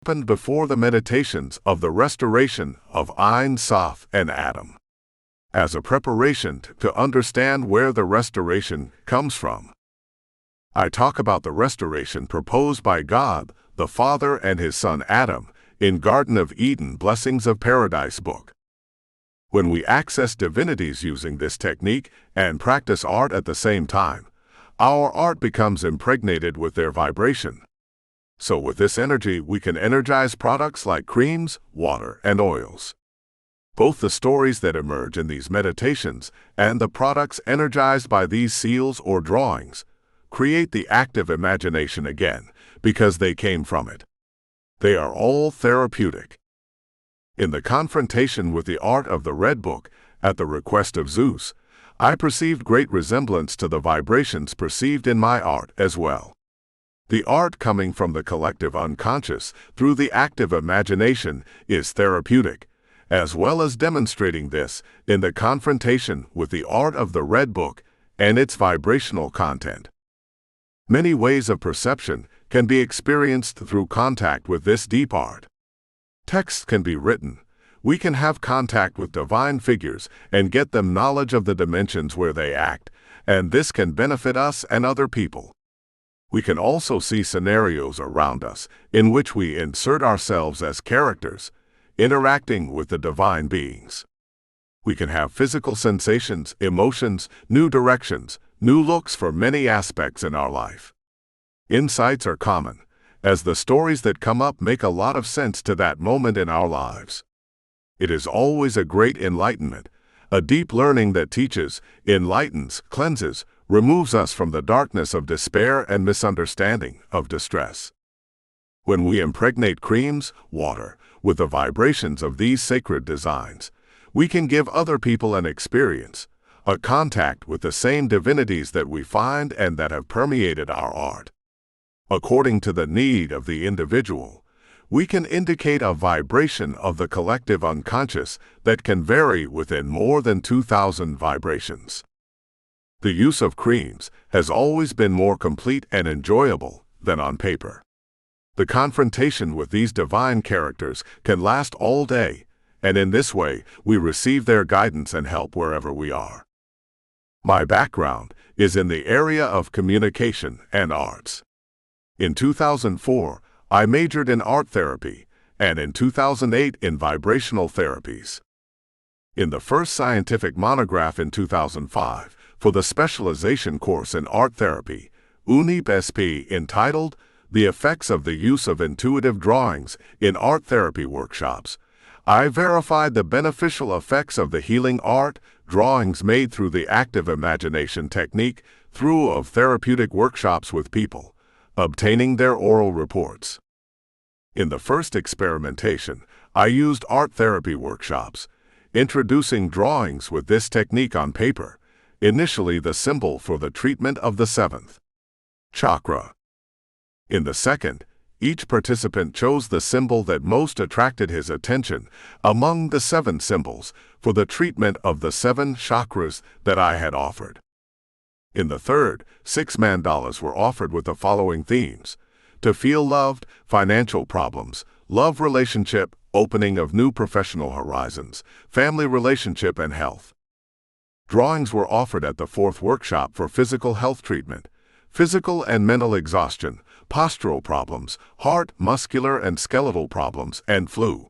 happened before the meditations of the restoration of Ein Sof and Adam, as a preparation to understand where the restoration comes from. I talk about the restoration proposed by God, the Father and His Son Adam, in Garden of Eden Blessings of Paradise book. When we access divinities using this technique and practice art at the same time, our art becomes impregnated with their vibration. So with this energy, we can energize products like creams, water, and oils. Both the stories that emerge in these meditations and the products energized by these seals or drawings create the active imagination again because they came from it. They are all therapeutic. In the confrontation with the art of the Red Book, at the request of Zeus, I perceived great resemblance to the vibrations perceived in my art as well. The art coming from the collective unconscious through the active imagination is therapeutic, as well as demonstrating this in the confrontation with the art of the Red Book and its vibrational content. Many ways of perception can be experienced through contact with this deep art. Texts can be written. We can have contact with divine figures and get them knowledge of the dimensions where they act, and this can benefit us and other people. We can also see scenarios around us in which we insert ourselves as characters, interacting with the divine beings. We can have physical sensations, emotions, new directions, new looks for many aspects in our life. Insights are common, as the stories that come up make a lot of sense to that moment in our lives. It is always a great enlightenment, a deep learning that teaches, enlightens, cleanses, removes us from the darkness of despair and misunderstanding, of distress. When we impregnate creams, water, with the vibrations of these sacred designs, we can give other people an experience, a contact with the same divinities that we find and that have permeated our art. According to the need of the individual, we can indicate a vibration of the collective unconscious that can vary within more than 2,000 vibrations. The use of creams has always been more complete and enjoyable than on paper. The confrontation with these divine characters can last all day, and in this way we receive their guidance and help wherever we are. My background is in the area of communication and arts. In 2004, I majored in art therapy, and in 2008 in vibrational therapies. In the first scientific monograph in 2005, for the specialization course in art therapy, UNIP SP, entitled The Effects of the Use of Intuitive Drawings in Art Therapy Workshops, I verified the beneficial effects of the healing art drawings made through the active imagination technique of therapeutic workshops with people, obtaining their oral reports. In the first experimentation, I used art therapy workshops, introducing drawings with this technique on paper, initially the symbol for the treatment of the seventh chakra. In the second, each participant chose the symbol that most attracted his attention among the 7 symbols for the treatment of the 7 chakras that I had offered. In the third, 6 mandalas were offered with the following themes: to feel loved, financial problems, love relationship, opening of new professional horizons, family relationship and health. Drawings were offered at the 4th workshop for physical health treatment, physical and mental exhaustion, postural problems, heart, muscular and skeletal problems, and flu.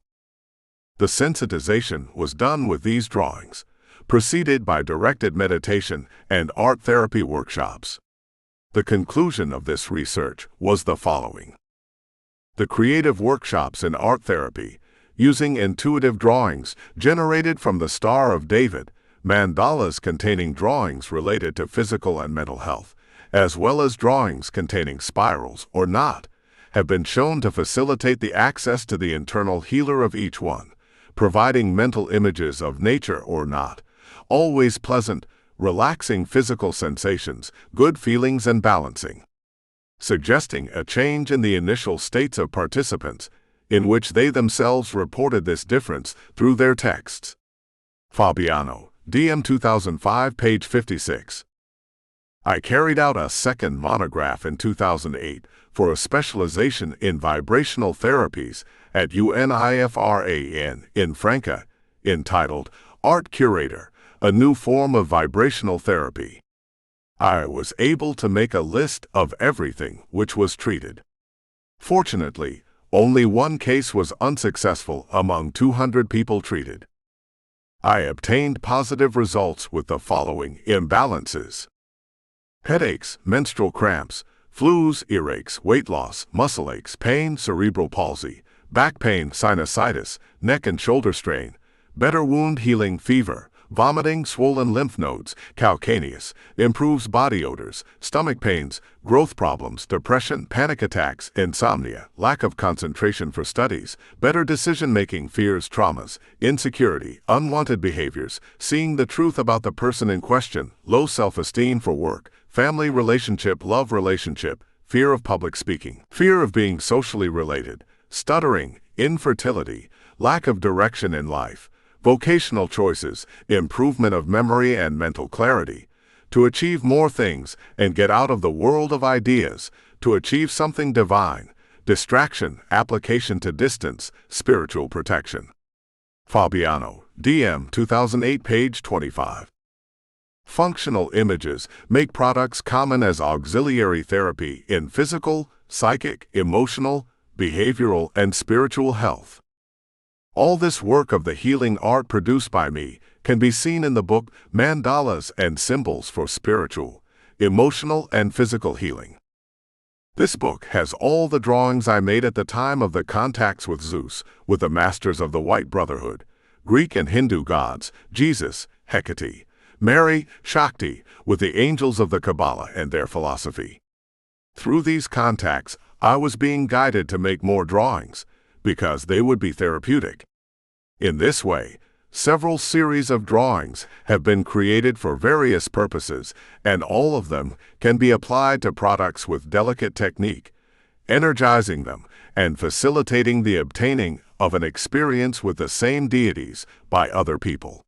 The sensitization was done with these drawings, preceded by directed meditation and art therapy workshops. The conclusion of this research was the following. The creative workshops in art therapy, using intuitive drawings generated from the Star of David, mandalas containing drawings related to physical and mental health, as well as drawings containing spirals or not, have been shown to facilitate the access to the internal healer of each one, providing mental images of nature or not, always pleasant, relaxing physical sensations, good feelings and balancing, suggesting a change in the initial states of participants, in which they themselves reported this difference through their texts. Fabiano, DM 2005, page 56. I carried out a second monograph in 2008 for a specialization in vibrational therapies at UNIFRAN in Franca, entitled Art Curator, a New Form of Vibrational Therapy. I was able to make a list of everything which was treated. Fortunately, only one case was unsuccessful among 200 people treated. I obtained positive results with the following imbalances: headaches, menstrual cramps, flus, earaches, weight loss, muscle aches, pain, cerebral palsy, back pain, sinusitis, neck and shoulder strain, better wound healing, fever, vomiting, swollen lymph nodes, calcaneus, improves body odors, stomach pains, growth problems, depression, panic attacks, insomnia, lack of concentration for studies, better decision-making, fears, traumas, insecurity, unwanted behaviors, seeing the truth about the person in question, low self-esteem for work, family relationship, love relationship, fear of public speaking, fear of being socially related, stuttering, infertility, lack of direction in life, vocational choices, improvement of memory and mental clarity, to achieve more things and get out of the world of ideas, to achieve something divine, distraction, application to distance, spiritual protection. Fabiano, DM 2008, page 25. Functional images make products common as auxiliary therapy in physical, psychic, emotional, behavioral, and spiritual health. All this work of the healing art produced by me can be seen in the book Mandalas and Symbols for Spiritual, Emotional, and Physical Healing. This book has all the drawings I made at the time of the contacts with Zeus, with the masters of the White Brotherhood, Greek and Hindu gods, Jesus, Hecate, Mary, Shakti, with the angels of the Kabbalah and their philosophy. Through these contacts, I was being guided to make more drawings, because they would be therapeutic. In this way, several series of drawings have been created for various purposes, and all of them can be applied to products with delicate technique, energizing them and facilitating the obtaining of an experience with the same deities by other people.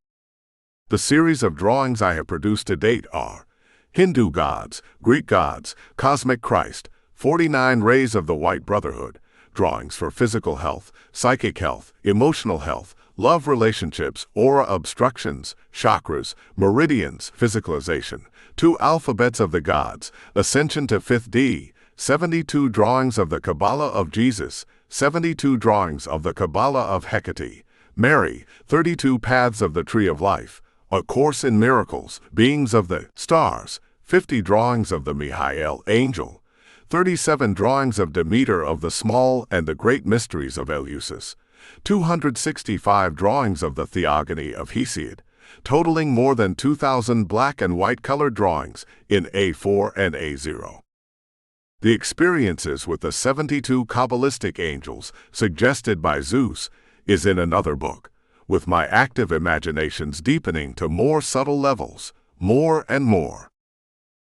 The series of drawings I have produced to date are Hindu gods, Greek gods, Cosmic Christ, 49 rays of the White Brotherhood, drawings for physical health, psychic health, emotional health, love relationships, aura obstructions, chakras, meridians, physicalization, 2 alphabets of the gods, ascension to 5th D, 72 drawings of the Kabbalah of Jesus, 72 drawings of the Kabbalah of Hecate, Mary, 32 paths of the Tree of Life, A Course in Miracles, beings of the stars, 50 drawings of the Mihail angel, 37 drawings of Demeter of the small and the great mysteries of Eleusis, 265 drawings of the Theogony of Hesiod, totaling more than 2,000 black and white colored drawings in A4 and A0. The experiences with the 72 Kabbalistic angels suggested by Zeus is in another book, with my active imaginations deepening to more subtle levels, more and more.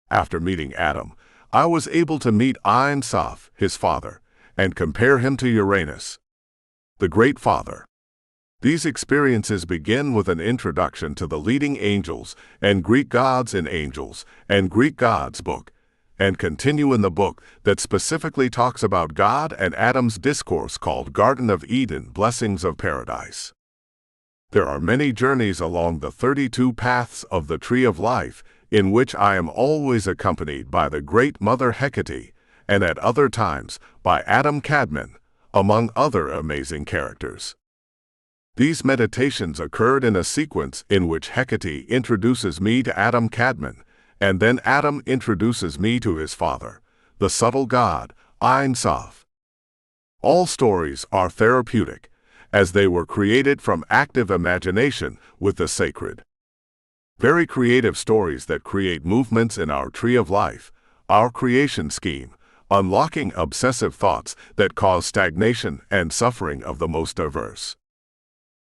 After meeting Adam, I was able to meet Ein Sof, his father, and compare him to Uranus, the Great Father. These experiences begin with an introduction to the leading angels and Greek gods in Angels and Greek Gods book, and continue in the book that specifically talks about God and Adam's discourse called Garden of Eden, Blessings of Paradise. There are many journeys along the 32 paths of the Tree of Life, in which I am always accompanied by the Great Mother Hecate, and at other times by Adam Kadmon, among other amazing characters. These meditations occurred in a sequence in which Hecate introduces me to Adam Kadmon, and then Adam introduces me to his father, the subtle god, Ein Sof. All stories are therapeutic, as they were created from active imagination with the sacred. Very creative stories that create movements in our Tree of Life, our creation scheme, unlocking obsessive thoughts that cause stagnation and suffering of the most diverse.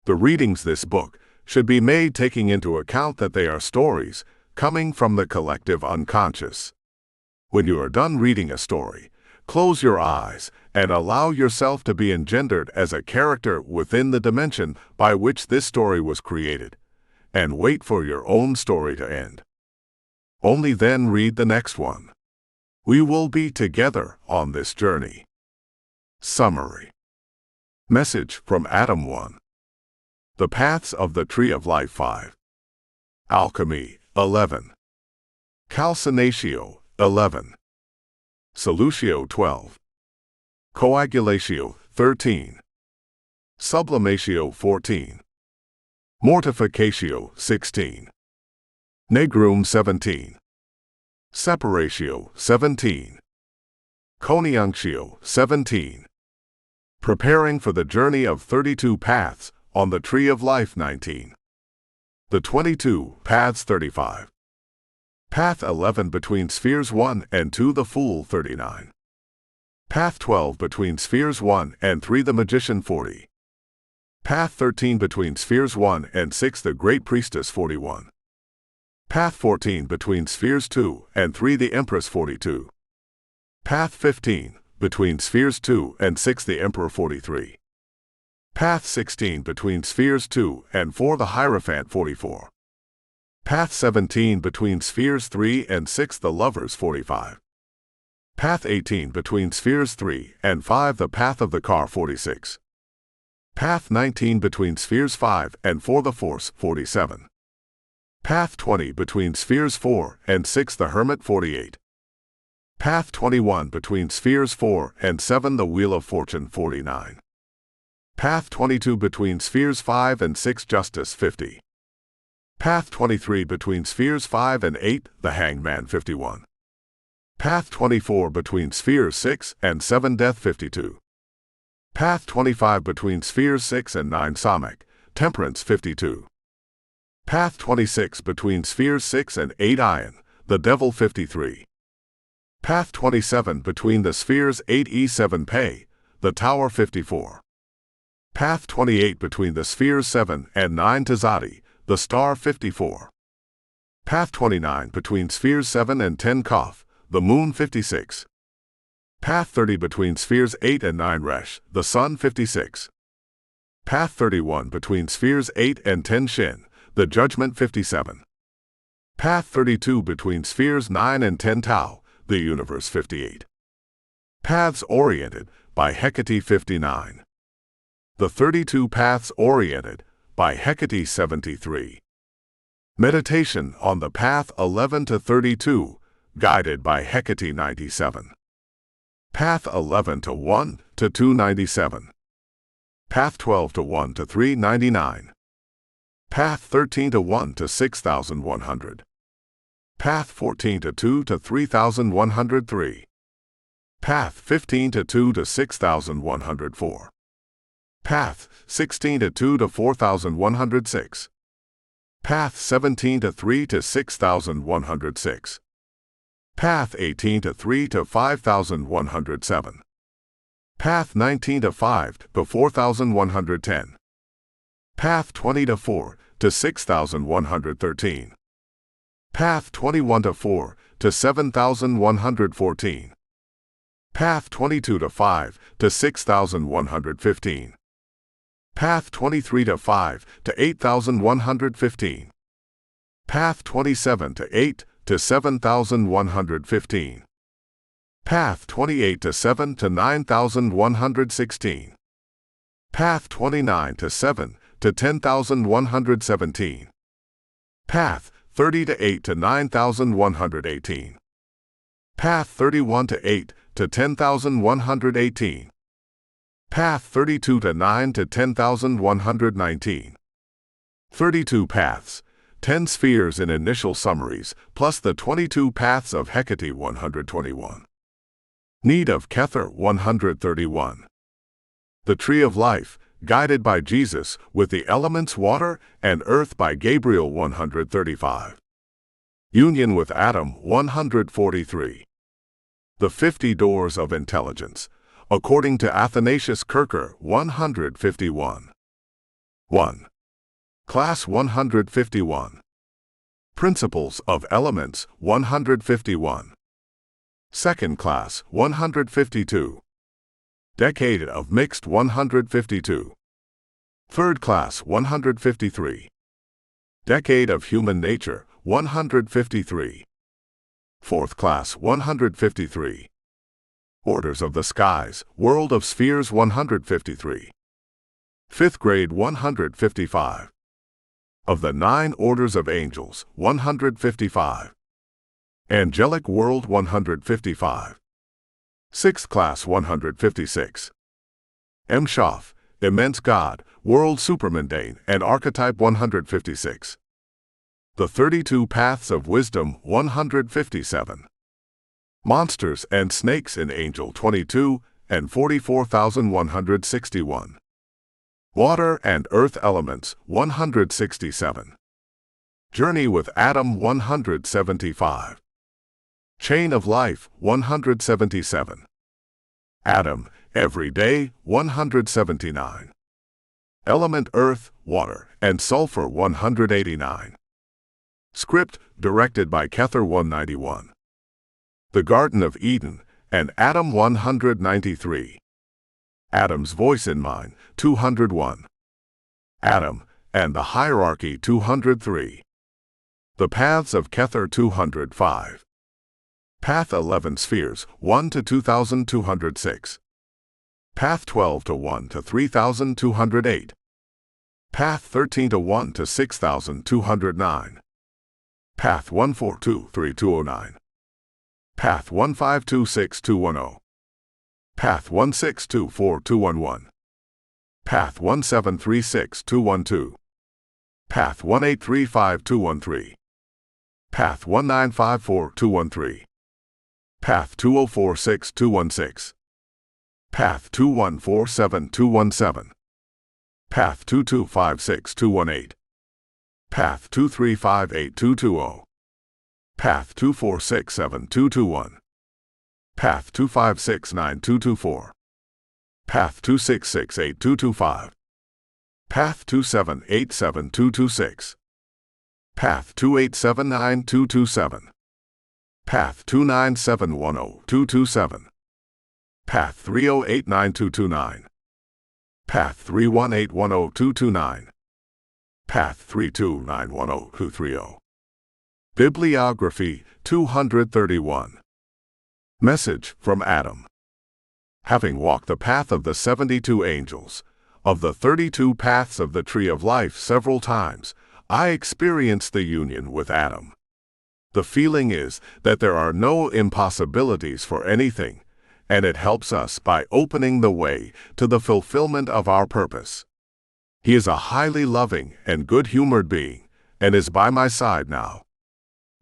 The readings this book should be made taking into account that they are stories coming from the collective unconscious. When you are done reading a story, close your eyes and allow yourself to be engendered as a character within the dimension by which this story was created, and wait for your own story to end. Only then read the next one. We will be together on this journey. Summary. Message from Adam 1. The Paths of the Tree of Life 5. Alchemy 11. Calcinatio 11. Solutio 12. Coagulatio 13. Sublimatio 14. Mortificatio 16. Negrum 17. Separatio 17. Coniunctio 17. Preparing for the journey of 32 paths on the Tree of Life 19. The 22 paths 35. Path 11 between spheres 1 and 2 the Fool 39. Path 12 between spheres 1 and 3 the Magician 40. Path 13 between spheres 1 and 6 the Great Priestess 41. Path 14 between spheres 2 and 3 the Empress 42. Path 15 between spheres 2 and 6 the Emperor 43. Path 16 between spheres 2 and 4 the Hierophant 44. Path 17 between spheres 3 and 6 the Lovers 45. Path 18 between spheres 3 and 5 the Path of the Car 46. Path 19 between spheres 5 and 4 the Force 47. Path 20 between spheres 4 and 6 the Hermit 48. Path 21 between spheres 4 and 7 the Wheel of Fortune 49. Path 22 between spheres 5 and 6 Justice 50. Path 23 between spheres 5 and 8 the Hangman 51. Path 24 between spheres 6 and 7 Death 52. Path 25 between spheres 6 and 9 Samak, Temperance 52. Path 26 between spheres 6 and 8 Ion, the Devil 53. Path 27 between the spheres 8 E7 Pei, the Tower 54. Path 28 between the spheres 7 and 9 Tazadi, the Star 54. Path 29 between spheres 7 and 10 Koph, the Moon 56. Path 30 between spheres 8 and 9 Resh, the Sun 56. Path 31 between spheres 8 and 10 Shin, the Judgment 57. Path 32 between spheres 9 and 10 Tau, the Universe 58. Paths oriented by Hecate 59. The 32 Paths oriented by Hecate 73. Meditation on the Path 11 to 32, guided by Hecate 97. Path 11 to 1 to 297. Path 12 to 1 to 399. Path 13 to 1 to 6100. Path 14 to 2 to 3103. Path 15 to 2 to 6104. Path 16 to 2 to 4106. Path 17 to 3 to 6106. Path 18 to 3 to 5107. Path 19 to 5 to 4110. Path 20 to 4 to 6113. Path 21 to 4 to 7114. Path 22 to 5 to 6115. Path 23 to 5 to 8115. Path 27 to 8 to 7115. Path 28 to 7 to 9116. Path 29 to 7 to 10117. Path 30 to 8 to 9118. Path 31 to 8 to 10118. Path 32 to 9 to 10119. 32 paths, 10 spheres in initial summaries, plus the 22 paths of Hecate 121. Need of Kether 131. The Tree of Life, guided by Jesus, with the elements water and earth by Gabriel 135. Union with Adam 143. The 50 Doors of Intelligence, according to Athanasius Kircher 151. 1. Class 151. Principles of Elements 151. Second Class 152. Decade of Mixed 152. Third Class 153. Decade of Human Nature 153. 4th class 153. Orders of the Skies, World of Spheres 153. 5th grade 155. Of the 9 orders of angels 155. Angelic World 155. 6th class 156. M. Schaff, Immense God, World Supermundane and Archetype 156. The 32 Paths of Wisdom 157. Monsters and Snakes in Angel 22 and 44,161. Water and Earth Elements 167. Journey with Adam 175. Chain of Life 177. Adam, Every Day 179. Element Earth, Water, and Sulfur 189. Script, directed by Kether 191. The Garden of Eden, and Adam 193. Adam's Voice in Mind 201. Adam, and the Hierarchy 203. The Paths of Kether 205. Path 11 Spheres 1 to 2206. Path 12 to 1 to 3208. Path 13 to 1 to 6209. Path 1423209. Path 1526210. Path 1624211. Path 1736212. Path 1835213. Path 1954213. Path 2046216. Path 2147217. Path 2256218. Path 2358220. Path 2467221. Path 2569224. Path 2668225. Path 2787226. Path 2879227. Path 2971027. Path 3089229. Path 318102229. Path 3291023. Bibliography 231. Message from Adam. Having walked the path of the 72 angels, of the 32 paths of the Tree of Life several times, I experienced the union with Adam. The feeling is that there are no impossibilities for anything, and it helps us by opening the way to the fulfillment of our purpose. He is a highly loving and good-humored being, and is by my side now.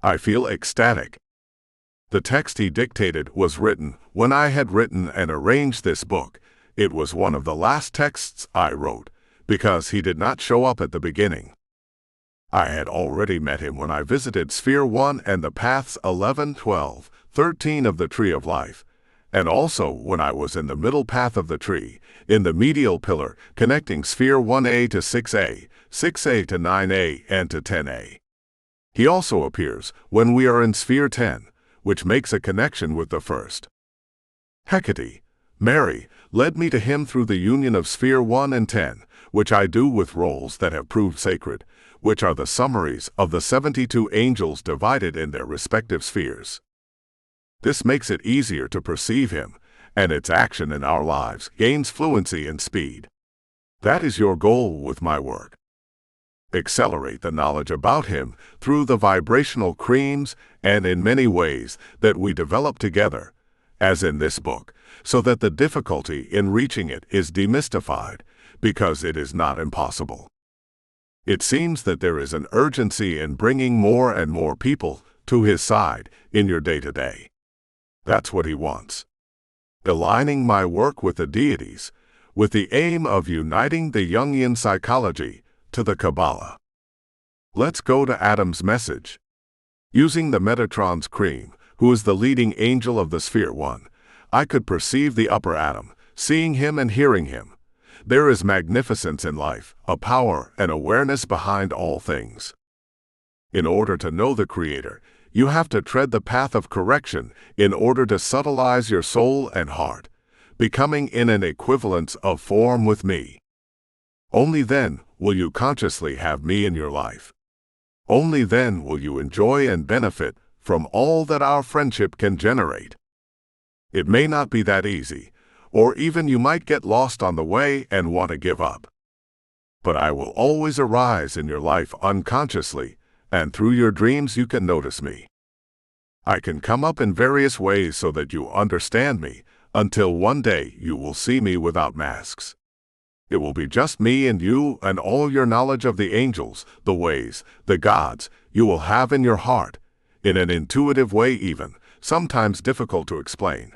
I feel ecstatic. The text he dictated was written when I had written and arranged this book. It was one of the last texts I wrote, because he did not show up at the beginning. I had already met him when I visited Sphere 1 and the Paths 11, 12, 13 of the Tree of Life, and also when I was in the middle path of the tree, in the medial pillar connecting Sphere 1A to 6A, 6A to 9A, and to 10A. He also appears when we are in Sphere 10, which makes a connection with the first. Hecate, Mary, led me to him through the union of Sphere 1 and 10, which I do with roles that have proved sacred, which are the summaries of the 72 angels divided in their respective spheres. This makes it easier to perceive him, and its action in our lives gains fluency and speed. That is your goal with my work. Accelerate the knowledge about him through the vibrational creams and in many ways that we develop together, as in this book, so that the difficulty in reaching it is demystified, because it is not impossible. It seems that there is an urgency in bringing more and more people to his side in your day-to-day. That's what he wants. Aligning my work with the deities, with the aim of uniting the Jungian psychology to the Kabbalah. Let's go to Adam's message. Using the Metatron's cream, who is the leading angel of the Sphere 1, I could perceive the upper Adam, seeing him and hearing him. There is magnificence in life, a power and awareness behind all things. In order to know the Creator, you have to tread the path of correction in order to subtleize your soul and heart, becoming in an equivalence of form with me. Only then will you consciously have me in your life. Only then will you enjoy and benefit from all that our friendship can generate. It may not be that easy, or even you might get lost on the way and want to give up. But I will always arise in your life unconsciously, and through your dreams you can notice me. I can come up in various ways so that you understand me, until one day you will see me without masks. It will be just me and you, and all your knowledge of the angels, the ways, the gods, you will have in your heart, in an intuitive way even, sometimes difficult to explain.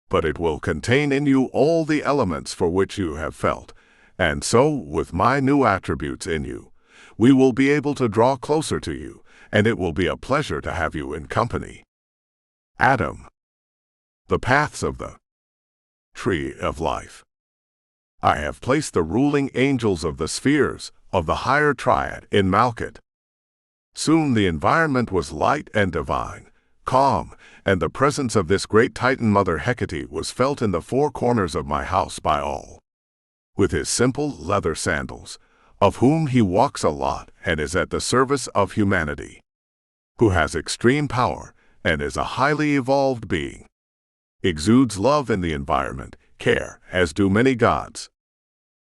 But it will contain in you all the elements for which you have felt, and so, with my new attributes in you, we will be able to draw closer to you, and it will be a pleasure to have you in company. Adam. The paths of the tree of life. I have placed the ruling angels of the spheres of the higher triad in Malkuth. Soon the environment was light and divine, calm, and the presence of this great Titan Mother Hecate was felt in the four corners of my house by all. With his simple leather sandals, of whom he walks a lot and is at the service of humanity, who has extreme power and is a highly evolved being, exudes love in the environment, care, as do many gods.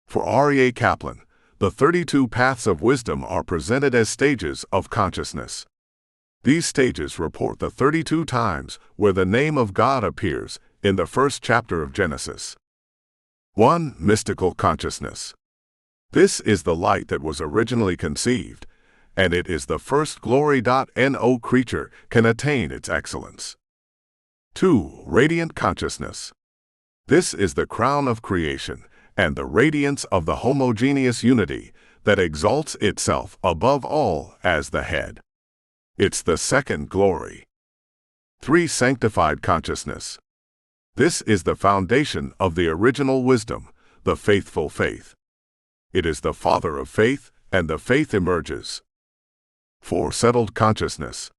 For R.E.A. Kaplan, the 32 paths of wisdom are presented as stages of consciousness. These stages report the 32 times where the name of God appears in the first chapter of Genesis. 1. Mystical consciousness. This is the light that was originally conceived, and it is the first glory. No creature can attain its excellence. 2. Radiant consciousness. This is the crown of creation, and the radiance of the homogeneous unity that exalts itself above all as the head. It's the second glory. 3. Sanctified consciousness. This is the foundation of the original wisdom, the faithful faith. It is the father of faith, and the faith emerges. 4. Settled consciousness.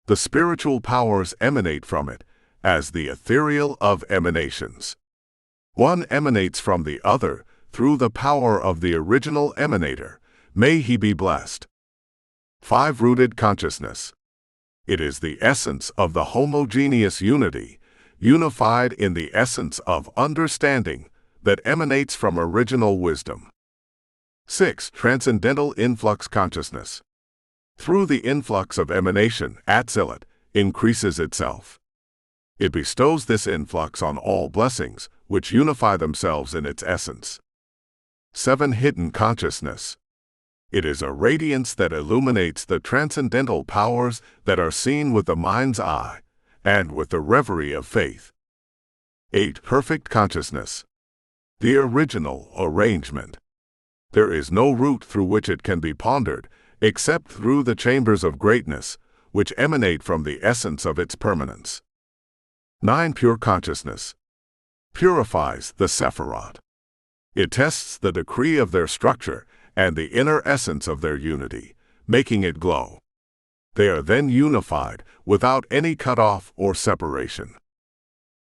The spiritual powers emanate from it, as the ethereal of emanations. One emanates from the other through the power of the original emanator. May he be blessed. 5. Rooted consciousness. It is the essence of the homogeneous unity, unified in the essence of understanding that emanates from original wisdom. 6. Transcendental influx consciousness. Through the influx of emanation, Atzilut increases itself. It bestows this influx on all blessings, which unify themselves in its essence. 7. Hidden consciousness. It is a radiance that illuminates the transcendental powers that are seen with the mind's eye, and with the reverie of faith. 8. Perfect consciousness. The original arrangement. There is no route through which it can be pondered, except through the chambers of greatness, which emanate from the essence of its permanence. 9. Pure consciousness. Purifies the Sephirot. It tests the decree of their structure and the inner essence of their unity, making it glow. They are then unified without any cutoff or separation.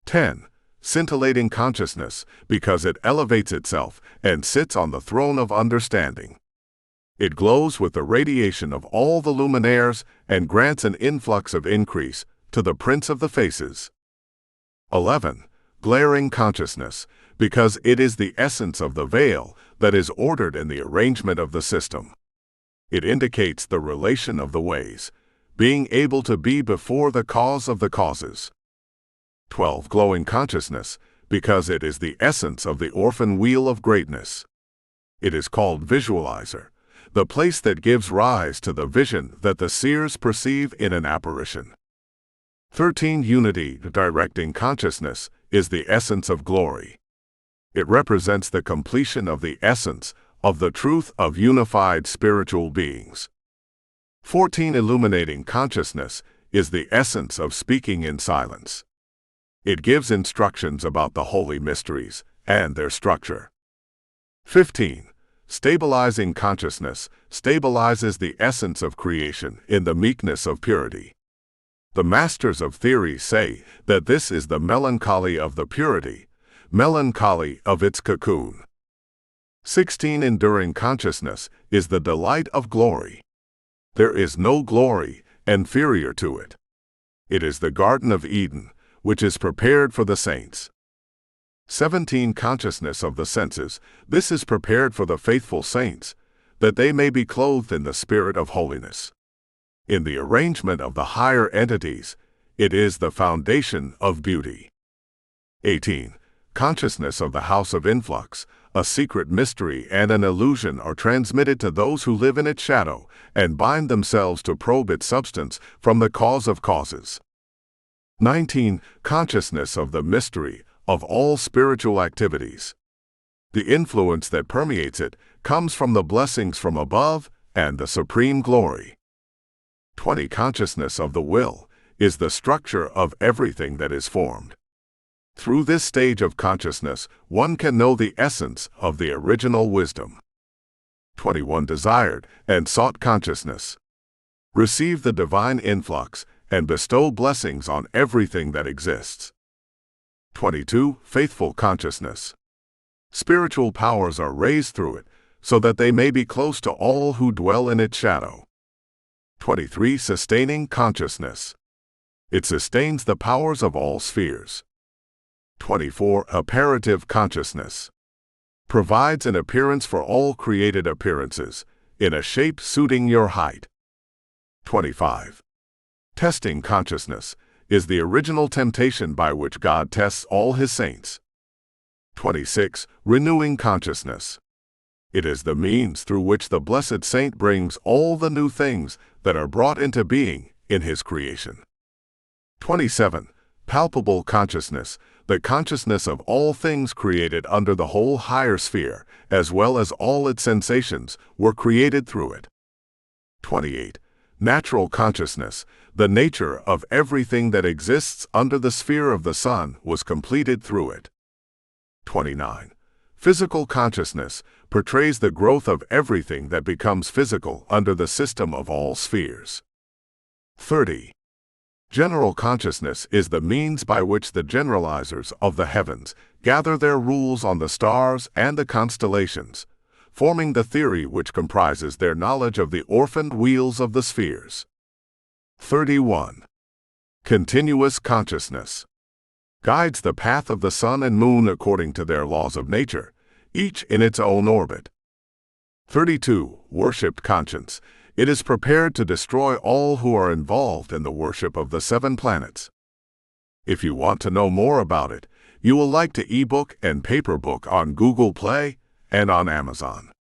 10. Scintillating consciousness, because it elevates itself and sits on the throne of understanding. It glows with the radiation of all the luminaires and grants an influx of increase to the Prince of the Faces. 11. Glaring consciousness, because it is the essence of the veil that is ordered in the arrangement of the system. It indicates the relation of the ways, being able to be before the cause of the causes. 12. Glowing consciousness, because it is the essence of the orphan wheel of greatness. It is called visualizer, the place that gives rise to the vision that the seers perceive in an apparition. 13. Unity directing consciousness is the essence of glory. It represents the completion of the essence of the truth of unified spiritual beings. 14. Illuminating consciousness is the essence of speaking in silence. It gives instructions about the holy mysteries and their structure. 15. Stabilizing consciousness stabilizes the essence of creation in the meekness of purity. The masters of theory say that this is the melancholy of the purity, melancholy of its cocoon. 16. Enduring consciousness is the delight of glory. There is no glory inferior to it. It is the Garden of Eden, which is prepared for the saints. 17. Consciousness of the senses. This is prepared for the faithful saints, that they may be clothed in the spirit of holiness. In the arrangement of the higher entities, it is the foundation of beauty. 18. Consciousness of the house of influx. A secret mystery and an illusion are transmitted to those who live in its shadow and bind themselves to probe its substance from the cause of causes. 19. Consciousness of the mystery of all spiritual activities. The influence that permeates it comes from the blessings from above and the supreme glory. 20. Consciousness of the will is the structure of everything that is formed. Through this stage of consciousness, one can know the essence of the original wisdom. 21. Desired and sought consciousness. Receive the divine influx and bestow blessings on everything that exists. 22. Faithful consciousness. Spiritual powers are raised through it, so that they may be close to all who dwell in its shadow. 23. Sustaining consciousness. It sustains the powers of all spheres. 24. Apparative consciousness. Provides an appearance for all created appearances, in a shape suiting your height. 25. Testing consciousness is the original temptation by which God tests all his saints. 26. Renewing consciousness. It is the means through which the blessed saint brings all the new things that are brought into being in his creation. 27. Palpable consciousness. The consciousness of all things created under the whole higher sphere, as well as all its sensations, were created through it. 28. Natural consciousness. The nature of everything that exists under the sphere of the sun was completed through it. 29. Physical consciousness portrays the growth of everything that becomes physical under the system of all spheres. 30. General consciousness is the means by which the generalizers of the heavens gather their rules on the stars and the constellations, forming the theory which comprises their knowledge of the orphaned wheels of the spheres. 31. Continuous consciousness. Guides the path of the sun and moon according to their laws of nature, each in its own orbit. 32. Worshipped conscience. It is prepared to destroy all who are involved in the worship of the 7 planets. If you want to know more about it, you will like to ebook and paper book on Google Play and on Amazon.